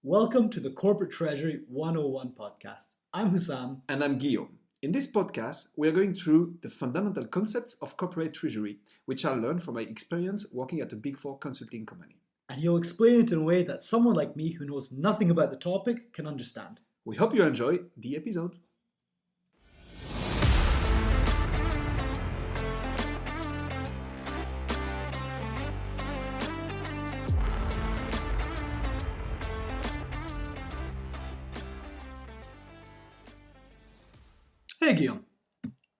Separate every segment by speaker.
Speaker 1: Welcome to the Corporate Treasury 101 podcast. I'm Hussam.
Speaker 2: And I'm Guillaume. In this podcast, we are going through the fundamental concepts of corporate treasury, which I learned from my experience working at a Big Four consulting company.
Speaker 1: And he'll explain it in a way that someone like me who knows nothing about the topic can understand.
Speaker 2: We hope you enjoy the episode.
Speaker 1: Hey Guillaume.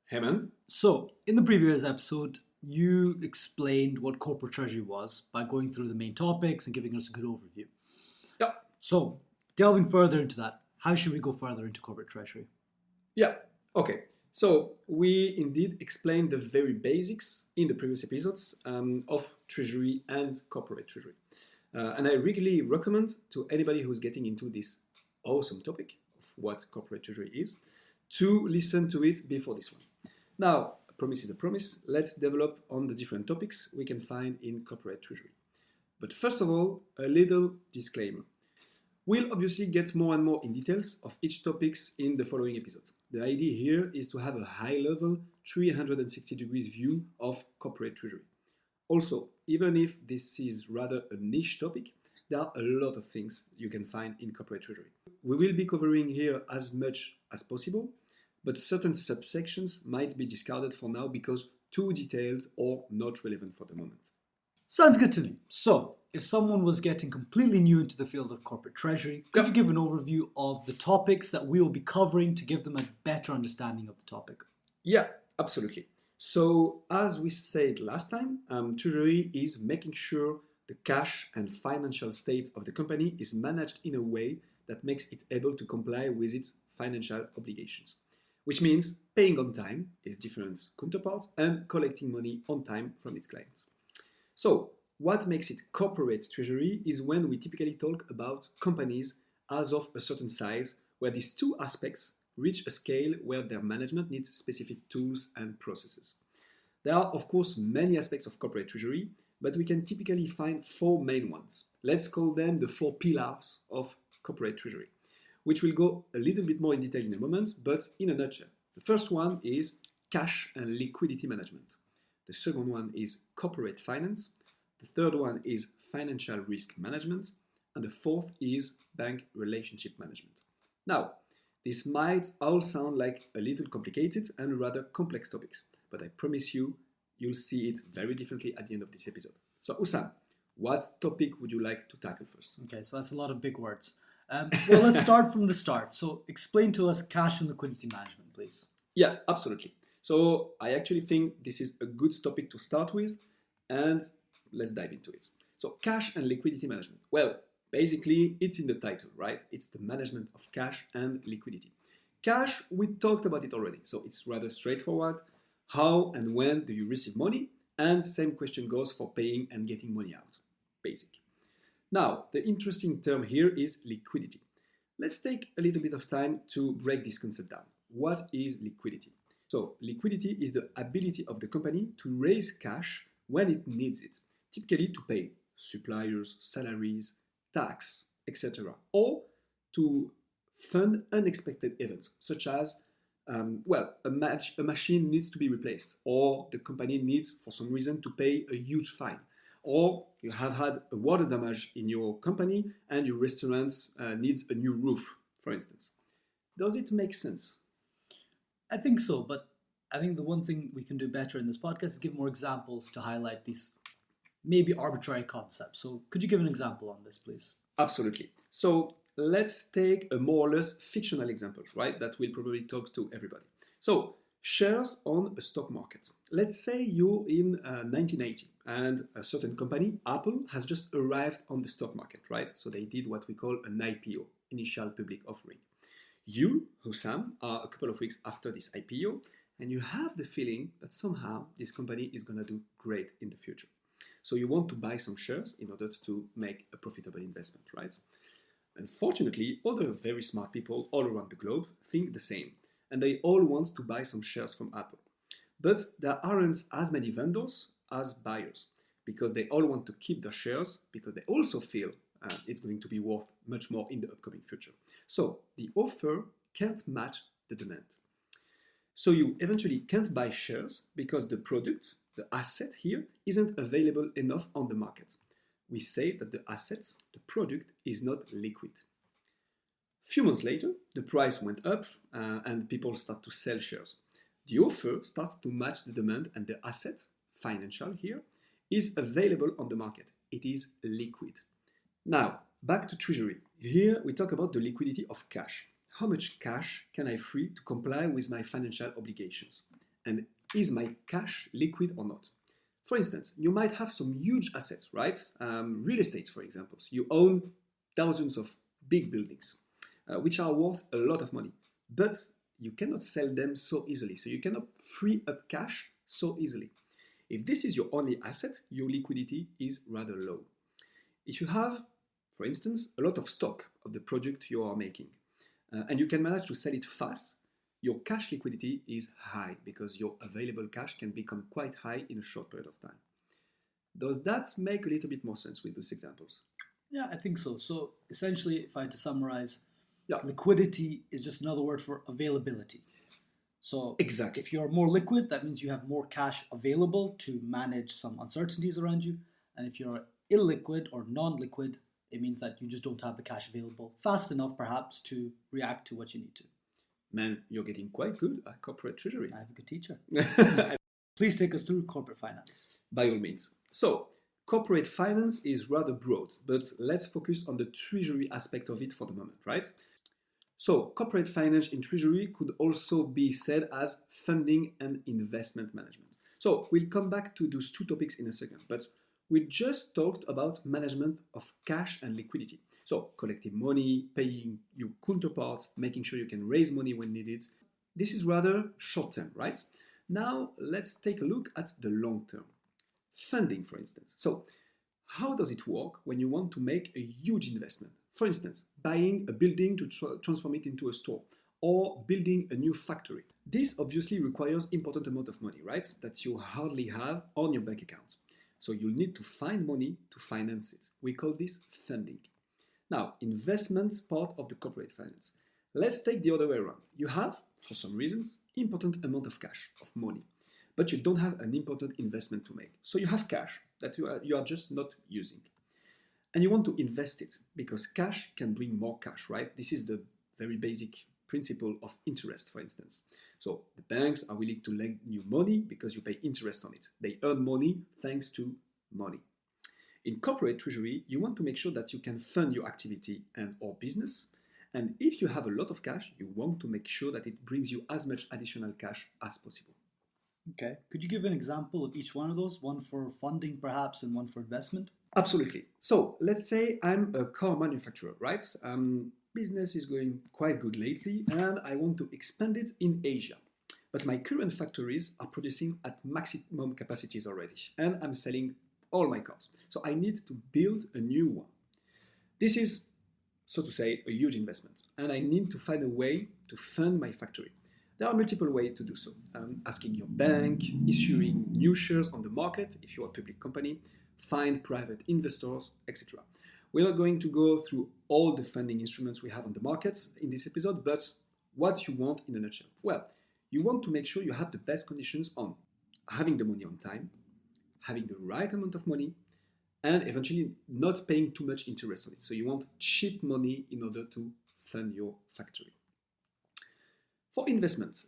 Speaker 2: Hey man.
Speaker 1: So, in the previous episode, you explained what corporate treasury was by going through the main topics and giving us a good overview.
Speaker 2: Yeah.
Speaker 1: So, delving further into that, how should we go further into corporate treasury?
Speaker 2: Yeah. Okay. So we indeed explained the very basics in the previous episodes of treasury and corporate treasury. And I really recommend to anybody who's getting into this awesome topic of what corporate treasury is to listen to it before this one. Now, a promise is a promise. Let's develop on the different topics we can find in corporate treasury. But first of all, a little disclaimer. We'll obviously get more and more in details of each topics in the following episode. The idea here is to have a high-level 360 degrees view of corporate treasury. Also, even if this is rather a niche topic, there are a lot of things you can find in corporate treasury. We will be covering here as much as possible, but certain subsections might be discarded for now because too detailed or not relevant for the moment.
Speaker 1: Sounds good to me. So, if someone was getting completely new into the field of corporate treasury, could you give an overview of the topics that we will be covering to give them a better understanding of the topic?
Speaker 2: Yeah, absolutely. So, as we said last time, treasury is making sure the cash and financial state of the company is managed in a way that makes it able to comply with its financial obligations, which means paying on time, its different counterparts, and collecting money on time from its clients. So, what makes it corporate treasury is when we typically talk about companies as of a certain size, where these two aspects reach a scale where their management needs specific tools and processes. There are, of course, many aspects of corporate treasury, but we can typically find four main ones. Let's call them the four pillars of corporate treasury, which will go a little bit more in detail in a moment, but in a nutshell. The first one is cash and liquidity management. The second one is corporate finance. The third one is financial risk management. And the fourth is bank relationship management. Now, this might all sound like a little complicated and rather complex topics, but I promise you, you'll see it very differently at the end of this episode. So, Hussam, what topic would you like to tackle first?
Speaker 1: Okay, so that's a lot of big words. Well, let's start from the start. So, explain to us cash and liquidity management, please.
Speaker 2: Yeah, absolutely. So, I actually think this is a good topic to start with, and let's dive into it. So, cash and liquidity management. Well, basically, it's in the title, right? It's the management of cash and liquidity. Cash, we talked about it already, so it's rather straightforward. How and when do you receive money? And same question goes for paying and getting money out. Basic. Now, the interesting term here is liquidity. Let's take a little bit of time to break this concept down. What is liquidity? So, liquidity is the ability of the company to raise cash when it needs it, typically to pay suppliers, salaries, tax, etc., or to fund unexpected events, such as a machine needs to be replaced, or the company needs, for some reason, to pay a huge fine, or you have had a water damage in your company and your restaurant needs a new roof, for instance. Does it make sense?
Speaker 1: I think so, but I think the one thing we can do better in this podcast is give more examples to highlight these maybe arbitrary concepts. So could you give an example on this, please?
Speaker 2: Absolutely. So let's take a more or less fictional example, right? That will probably talk to everybody. So shares on a stock market. Let's say you're in 1980 and a certain company, Apple, has just arrived on the stock market, right? So they did what we call an IPO, initial public offering. You, Hussam, are a couple of weeks after this IPO, and you have the feeling that somehow this company is going to do great in the future. So you want to buy some shares in order to make a profitable investment, right? Unfortunately, other very smart people all around the globe think the same, and they all want to buy some shares from Apple. But there aren't as many vendors as buyers, because they all want to keep their shares, because they also feel it's going to be worth much more in the upcoming future. So the offer can't match the demand. So you eventually can't buy shares because the product, the asset here, isn't available enough on the market. We say that the asset, the product, is not liquid. Few months later, the price went up and people start to sell shares. The offer starts to match the demand and the asset, financial here, is available on the market. It is liquid. Now, back to Treasury. Here we talk about the liquidity of cash. How much cash can I free to comply with my financial obligations? And is my cash liquid or not? For instance, you might have some huge assets, right? Real estate, for example. You own thousands of big buildings, which are worth a lot of money, but you cannot sell them so easily. So you cannot free up cash so easily. If this is your only asset, your liquidity is rather low. If you have, for instance, a lot of stock of the product you are making, and you can manage to sell it fast, your cash liquidity is high because your available cash can become quite high in a short period of time. Does that make a little bit more sense with those examples?
Speaker 1: Yeah, I think so. So essentially, if I had to summarize,
Speaker 2: Yeah.
Speaker 1: liquidity is just another word for availability. So
Speaker 2: Exactly.
Speaker 1: if you're more liquid, that means you have more cash available to manage some uncertainties around you. And if you're illiquid or non-liquid, it means that you just don't have the cash available fast enough, perhaps, to react to what you need to.
Speaker 2: Man, you're getting quite good at corporate treasury.
Speaker 1: I have a good teacher. Please take us through corporate finance.
Speaker 2: By all means. So, corporate finance is rather broad, but let's focus on the treasury aspect of it for the moment, right? So, corporate finance in treasury could also be said as funding and investment management. So, we'll come back to those two topics in a second, but we just talked about management of cash and liquidity. So, collecting money, paying your counterparts, making sure you can raise money when needed. This is rather short term, right? Now, let's take a look at the long term. Funding, for instance. So, how does it work when you want to make a huge investment? For instance, buying a building to transform it into a store or building a new factory. This obviously requires important amount of money, right? That you hardly have on your bank account. So you'll need to find money to finance it. We call this funding. Now, investments part of the corporate finance. Let's take the other way around. You have, for some reasons, important amount of cash, of money, but you don't have an important investment to make. So you have cash that you are just not using. And you want to invest it because cash can bring more cash, right? This is the very basic principle of interest, for instance. So the banks are willing to lend you money because you pay interest on it. They earn money thanks to money. In corporate treasury, you want to make sure that you can fund your activity and or business. And if you have a lot of cash, you want to make sure that it brings you as much additional cash as possible.
Speaker 1: Okay. Could you give an example of each one of those? One for funding, perhaps, and one for investment?
Speaker 2: Absolutely. So let's say I'm a car manufacturer, right? Business is going quite good lately, and I want to expand it in Asia. But my current factories are producing at maximum capacities already, and I'm selling all my cars. So I need to build a new one. This is, so to say, a huge investment, and I need to find a way to fund my factory. There are multiple ways to do so. Asking your bank, issuing new shares on the market if you're a public company, find private investors, etc. We're not going to go through all the funding instruments we have on the markets in this episode, but what you want in a nutshell? Well, you want to make sure you have the best conditions on having the money on time, having the right amount of money, and eventually not paying too much interest on it. So you want cheap money in order to fund your factory. For investment,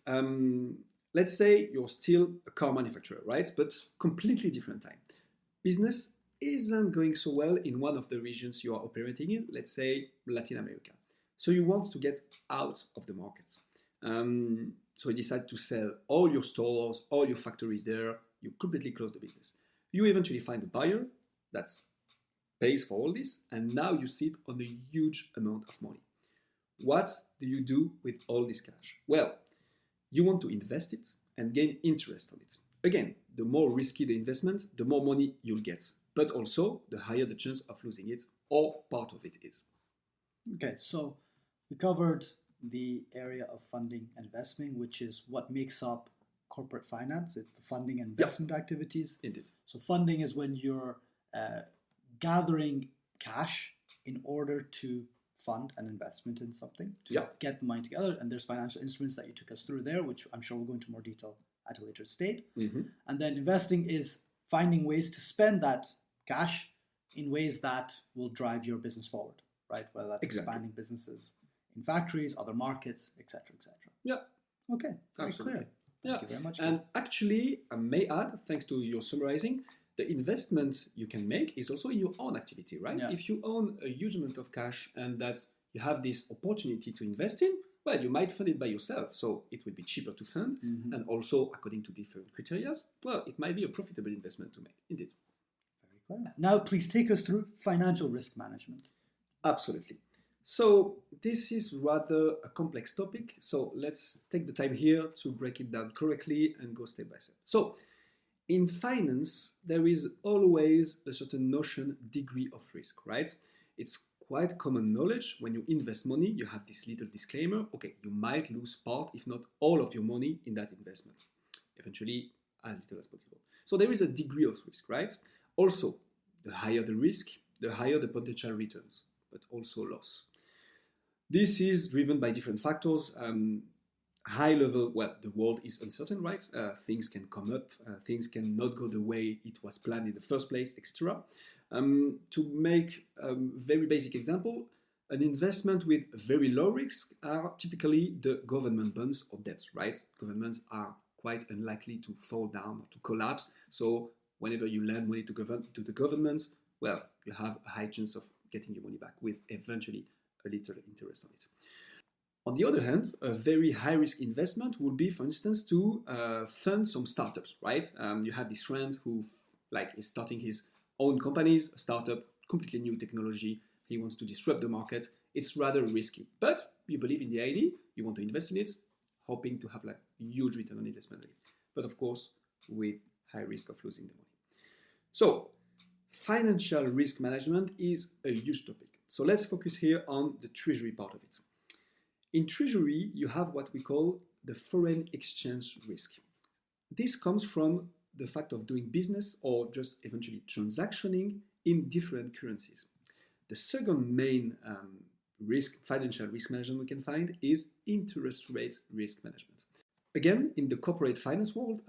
Speaker 2: let's say you're still a car manufacturer, right? But completely different time. Business isn't going so well in one of the regions you are operating in, let's say Latin America. So you want to get out of the market. So you decide to sell all your stores, all your factories there, you completely close the business. You eventually find a buyer that pays for all this, and now you sit on a huge amount of money. What do you do with all this cash? Well, you want to invest it and gain interest on it. Again, the more risky the investment, the more money you'll get, but also the higher the chance of losing it or part of it is.
Speaker 1: Okay, so we covered the area of funding and investing, which is what makes up corporate finance. It's the funding and investment activities.
Speaker 2: Indeed.
Speaker 1: So funding is when you're gathering cash in order to fund an investment in something, to
Speaker 2: Yeah.
Speaker 1: get the money together. And there's financial instruments that you took us through there, which I'm sure we'll go into more detail at a later stage. And then investing is finding ways to spend that cash in ways that will drive your business forward, right? Whether that's expanding businesses in factories, other markets, etc., etc.
Speaker 2: Yeah.
Speaker 1: Okay, very
Speaker 2: Absolutely.
Speaker 1: clear. Thank you very much.
Speaker 2: And actually, I may add, thanks to your summarizing, the investment you can make is also in your own activity, right?
Speaker 1: Yeah.
Speaker 2: If you own a huge amount of cash and that you have this opportunity to invest in, well, you might fund it by yourself, so it will be cheaper to fund, and also according to different criteria, well, it might be a profitable investment to make, indeed.
Speaker 1: Very clear. Now, please take us through financial risk management.
Speaker 2: Absolutely. So this is rather a complex topic, so let's take the time here to break it down correctly and go step by step. So in finance, there is always a certain notion, degree of risk, right? It's quite common knowledge. When you invest money, you have this little disclaimer. Okay, you might lose part, if not all of your money in that investment. Eventually, as little as possible. So there is a degree of risk, right? Also, the higher the risk, the higher the potential returns, but also loss. This is driven by different factors. High level, well, the world is uncertain, right? Things can come up, things cannot go the way it was planned in the first place, etc. To make a very basic example, an investment with very low risk are typically the government bonds or debts, right? Governments are quite unlikely to fall down or to collapse. So whenever you lend money to the government, well, you have a high chance of getting your money back with eventually a little interest on it. On the other hand, a very high-risk investment would be, for instance, to fund some startups, right? You have this friend who is starting his own companies, a startup, completely new technology. He wants to disrupt the market. It's rather risky, but you believe in the idea, you want to invest in it, hoping to have a huge return on investment. But of course, with high risk of losing the money. So, financial risk management is a huge topic. So let's focus here on the treasury part of it. In treasury, you have what we call the foreign exchange risk. This comes from the fact of doing business or just eventually transactioning in different currencies. The second main financial risk management we can find is interest rate risk management. Again, in the corporate finance world,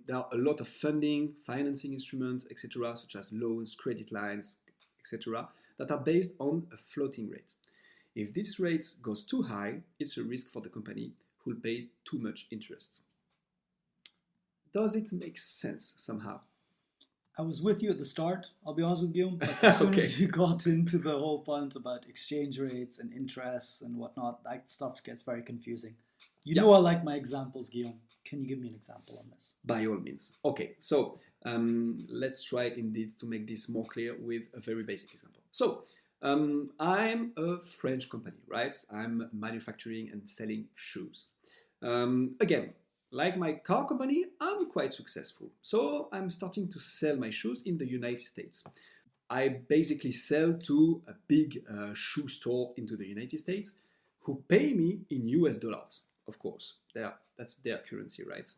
Speaker 2: there are a lot of funding, financing instruments, etc., such as loans, credit lines, etc., that are based on a floating rate. If this rate goes too high, it's a risk for the company who will pay too much interest. Does it make sense somehow?
Speaker 1: I was with you at the start, I'll be honest with you, but as soon as you got into the whole point about exchange rates and interests and whatnot, that stuff gets very confusing. You know I like my examples, Guillaume. Can you give me an example on this?
Speaker 2: By all means. Okay, so let's try indeed to make this more clear with a very basic example. So, I'm a French company, right? I'm manufacturing and selling shoes. Again, like my car company, I'm quite successful. So I'm starting to sell my shoes in the United States. I basically sell to a big shoe store into the United States who pay me in US dollars, of course. That's their currency, right?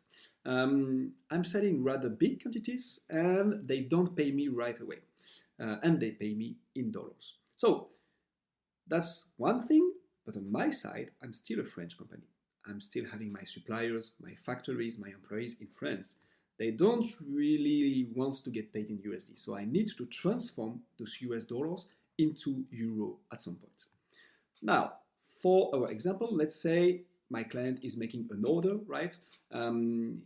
Speaker 2: I'm selling rather big quantities and they don't pay me right away. And they pay me in dollars. So that's one thing, but on my side, I'm still a French company. I'm still having my suppliers, my factories, my employees in France. They don't really want to get paid in USD. So I need to transform those US dollars into euro at some point. Now, for our example, let's say my client is making an order, right?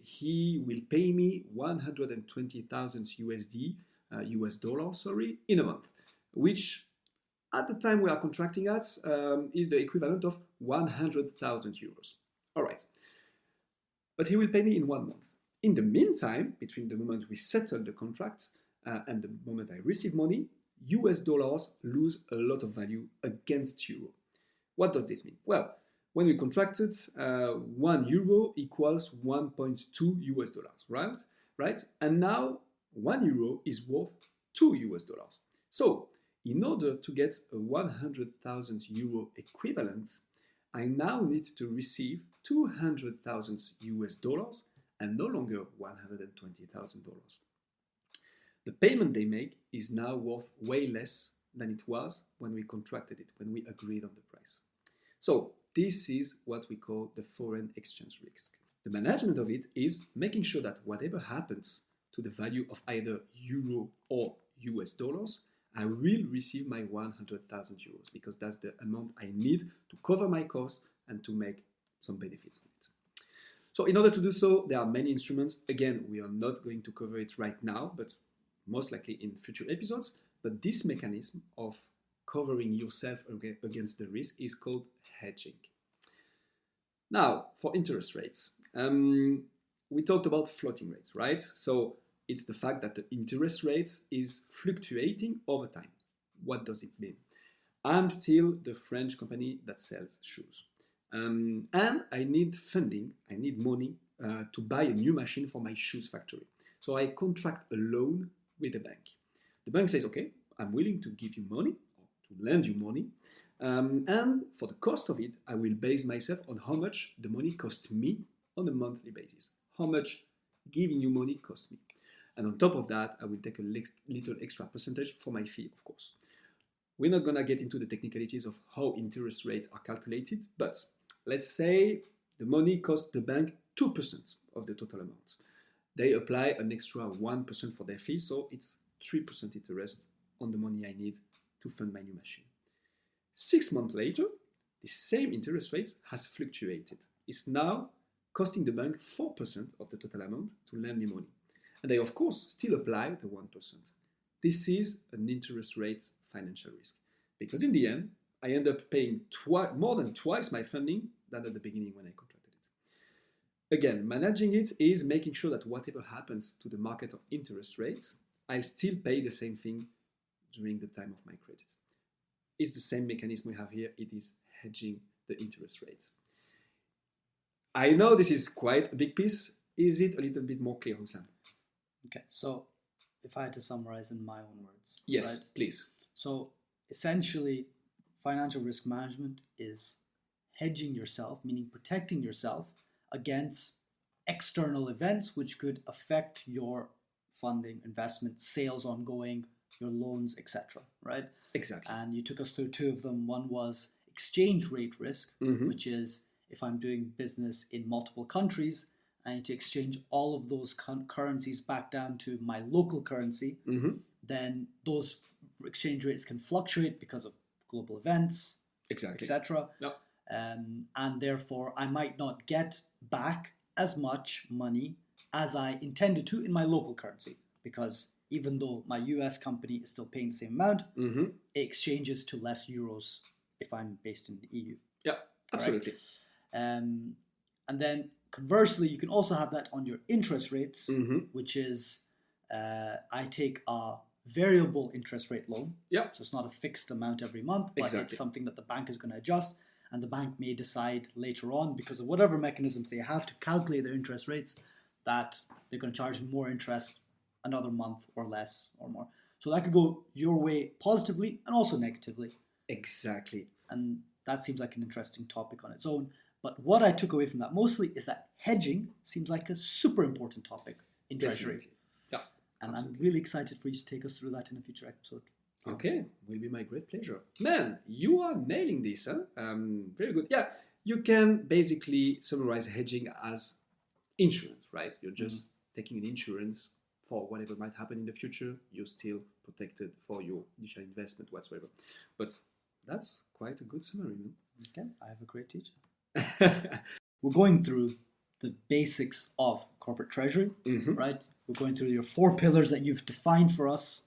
Speaker 2: He will pay me 120,000 US dollars, in a month, which at the time we are contracting at is the equivalent of 100,000 euros. All right. But he will pay me in 1 month. In the meantime, between the moment we settle the contract and the moment I receive money, US dollars lose a lot of value against euro. What does this mean? Well, when we contracted, 1 euro equals 1.2 US dollars, right? And now 1 euro is worth 2 US dollars. So in order to get a 100,000 euro equivalent, I now need to receive 200,000 US dollars and no longer $120,000. The payment they make is now worth way less than it was when we contracted it, when we agreed on the price. So this is what we call the foreign exchange risk. The management of it is making sure that whatever happens to the value of either euro or US dollars, I will receive my 100,000 euros because that's the amount I need to cover my costs and to make some benefits on it. So in order to do so, there are many instruments. Again, we are not going to cover it right now, but most likely in future episodes. But this mechanism of covering yourself against the risk is called hedging. Now, for interest rates, we talked about floating rates, right? So it's the fact that the interest rates is fluctuating over time. What does it mean? I'm still the French company that sells shoes. And I need funding, I need money to buy a new machine for my shoes factory. So I contract a loan with a bank. The bank says, okay, I'm willing to give you money, or to lend you money. And for the cost of it, I will base myself on how much the money costs me on a monthly basis. How much giving you money costs me. And on top of that, I will take a little extra percentage for my fee, of course. We're not going to get into the technicalities of how interest rates are calculated, but let's say the money costs the bank 2% of the total amount. They apply an extra 1% for their fee, so it's 3% interest on the money I need to fund my new machine. 6 months later, the same interest rate has fluctuated. It's now costing the bank 4% of the total amount to lend me money. And they, of course, still apply the 1%. This is an interest rate financial risk. Because in the end, I end up paying more than twice my funding than at the beginning when I contracted it. Again, managing it is making sure that whatever happens to the market of interest rates, I'll still pay the same thing during the time of my credit. It's the same mechanism we have here. It is hedging the interest rates. I know this is quite a big piece. Is it a little bit more clear, Hussam?
Speaker 1: Okay, so if I had to summarize in my own words.
Speaker 2: Yes,
Speaker 1: right?
Speaker 2: please.
Speaker 1: So essentially, financial risk management is hedging yourself, meaning protecting yourself against external events which could affect your funding, investment, sales ongoing, your loans, etc. Right?
Speaker 2: Exactly.
Speaker 1: And you took us through two of them. One was exchange rate risk, which is if I'm doing business in multiple countries, I need to exchange all of those currencies back down to my local currency. Then those exchange rates can fluctuate because of global events,
Speaker 2: exactly,
Speaker 1: etc.
Speaker 2: Yep.
Speaker 1: And therefore, I might not get back as much money as I intended to in my local currency, because even though my US company is still paying the same amount, it exchanges to less euros if I'm based in the EU.
Speaker 2: Yeah, absolutely.
Speaker 1: Right? And then conversely, you can also have that on your interest rates, which is I take a variable interest rate loan.
Speaker 2: Yeah.
Speaker 1: So it's not a fixed amount every month, but it's something that the bank is going to adjust. And the bank may decide later on, because of whatever mechanisms they have to calculate their interest rates, that they're going to charge me more interest another month or less or more. So that could go your way positively and also negatively.
Speaker 2: Exactly.
Speaker 1: And that seems like an interesting topic on its own. But what I took away from that mostly is that hedging seems like a super important topic in Treasury.
Speaker 2: Yeah,
Speaker 1: and I'm really excited for you to take us through that in a future episode.
Speaker 2: Okay, will be my great pleasure. Man, you are nailing this, huh? Very good. Yeah, you can basically summarize hedging as insurance, right? You're just taking an insurance for whatever might happen in the future. You're still protected for your initial investment whatsoever. But that's quite a good summary, man.
Speaker 1: Okay, I have a great teacher. We're going through the basics of corporate treasury, right? We're going through your 4 pillars that you've defined for us,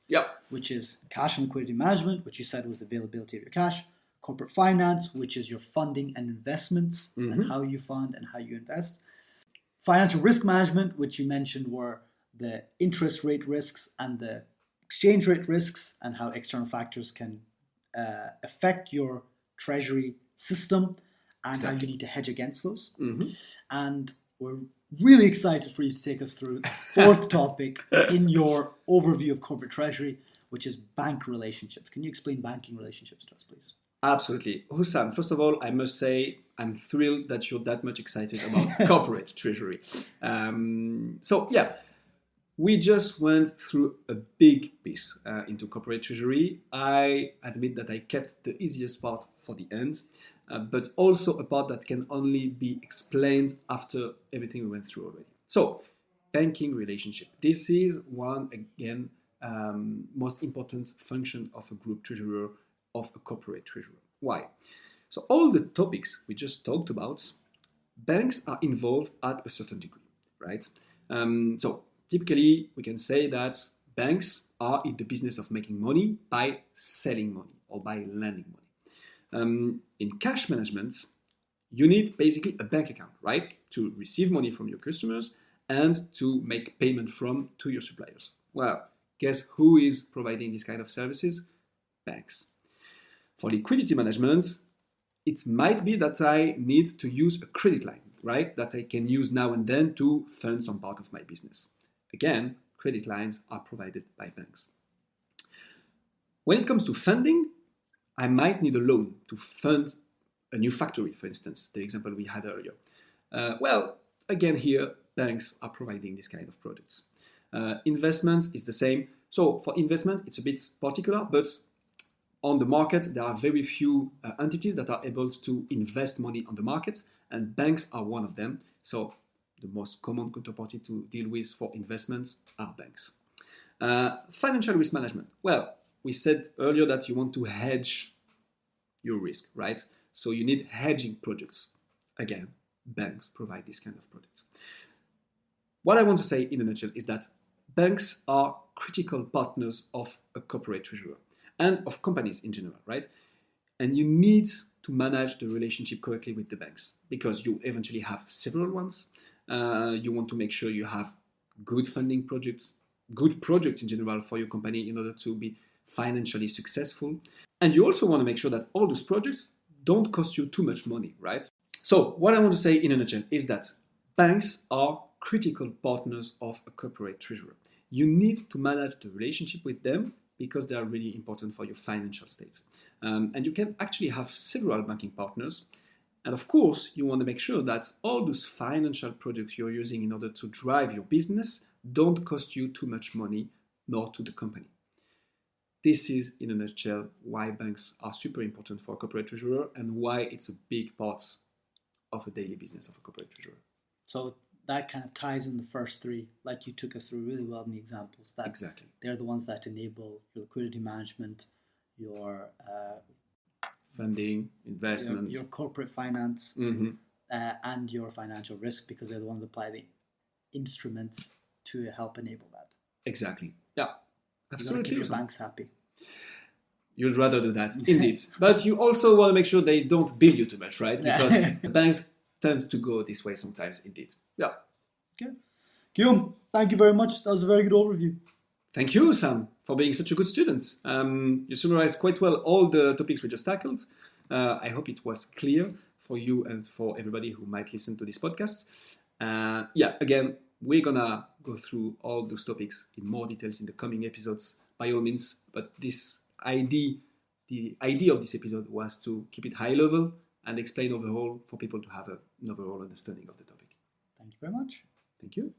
Speaker 1: which is cash and liquidity management, which you said was the availability of your cash, corporate finance, which is your funding and investments and how you fund and how you invest, financial risk management, which you mentioned were the interest rate risks and the exchange rate risks and how external factors can affect your treasury system and how you need to hedge against those. And we're really excited for you to take us through the 4th topic in your overview of corporate treasury, which is bank relationships. Can you explain banking relationships to us, please?
Speaker 2: Absolutely. Hussam, first of all, I must say I'm thrilled that you're that much excited about corporate treasury. So yeah, We just went through a big piece into corporate treasury. I admit that I kept the easiest part for the end, but also a part that can only be explained after everything we went through already. So, banking relationship. This is one, again, most important function of a group treasurer, of a corporate treasurer. Why? So all the topics we just talked about, banks are involved at a certain degree, right? So typically we can say that banks are in the business of making money by selling money or by lending money. In cash management, you need basically a bank account, right? To receive money from your customers and to make payment from to your suppliers. Well, guess who is providing this kind of services? Banks. For liquidity management, it might be that I need to use a credit line, right? That I can use now and then to fund some part of my business. Again, credit lines are provided by banks. When it comes to funding, I might need a loan to fund a new factory, for instance, the example we had earlier. Well, again here, banks are providing this kind of products. Investments is the same. So for investment, it's a bit particular, but on the market, there are very few entities that are able to invest money on the market, and banks are one of them. So the most common counterparty to deal with for investments are banks. Financial risk management. Well, we said earlier that you want to hedge your risk, right? So you need hedging products. Again, banks provide this kind of products. What I want to say in a nutshell is that banks are critical partners of a corporate treasurer and of companies in general, right? And you need to manage the relationship correctly with the banks because you eventually have several ones. You want to make sure you have good funding projects, good projects in general for your company in order to be financially successful. And you also want to make sure that all those projects don't cost you too much money, right? So what I want to say in a nutshell is that banks are critical partners of a corporate treasurer. You need to manage the relationship with them because they are really important for your financial state. And you can actually have several banking partners. And of course, you want to make sure that all those financial products you're using in order to drive your business don't cost you too much money, nor to the company. This is, in a nutshell, why banks are super important for a corporate treasurer and why it's a big part of a daily business of a corporate treasurer.
Speaker 1: So that kind of ties in the first three, like you took us through really well in the examples. That
Speaker 2: Exactly.
Speaker 1: They're the ones that enable your liquidity management, your
Speaker 2: funding, investment,
Speaker 1: your corporate finance,
Speaker 2: mm-hmm.
Speaker 1: and your financial risk, because they're the ones that apply the instruments to help enable that.
Speaker 2: Exactly. Yeah. Absolutely.
Speaker 1: You keep your banks happy.
Speaker 2: You'd rather do that, indeed. But you also want to make sure they don't bill you too much, right? Because banks tend to go this way sometimes, indeed. Yeah.
Speaker 1: Okay. Guillaume, thank you very much. That was a very good overview.
Speaker 2: Thank you, Sam, for being such a good student. You summarized quite well all the topics we just tackled. I hope it was clear for you and for everybody who might listen to this podcast. Again, we're gonna go through all those topics in more details in the coming episodes, by all means. But the idea of this episode was to keep it high level and explain overall for people to have an overall understanding of the topic.
Speaker 1: Thank you very much.
Speaker 2: Thank you.